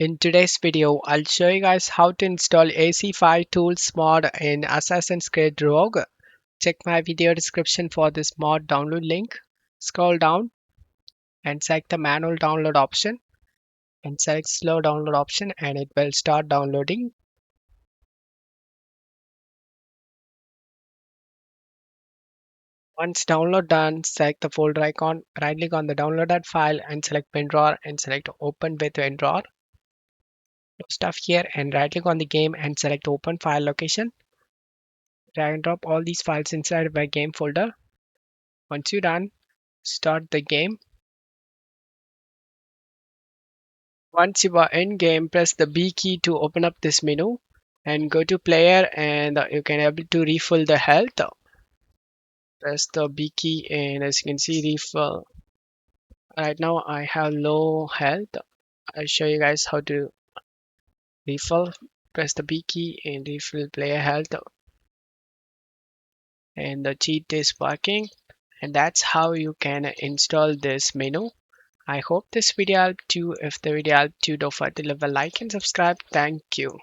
In today's video, I'll show you guys how to install AC5Tools mod in Assassin's Creed Rogue. Check my video description for this mod download link. Scroll down and select the manual download option and select slow download option and it will start downloading. Once download done, select the folder icon, right click on the downloaded file and select WinRAR and select open with WinRAR. No stuff here and right click on the game and select open file location. Drag and drop all these files inside my game folder. Once you're done, start the game. Once you are in game, press the B key to open up this menu and go to player and you can able to refill the health. Press the B key and as you can see refill. Right now I have low health. I'll show you guys how to refill. Press the B key and refill player health and the cheat is working, and that's how you can install this menu. I hope this video helped you. If the video helped you, don't forget to leave a like and subscribe. Thank you.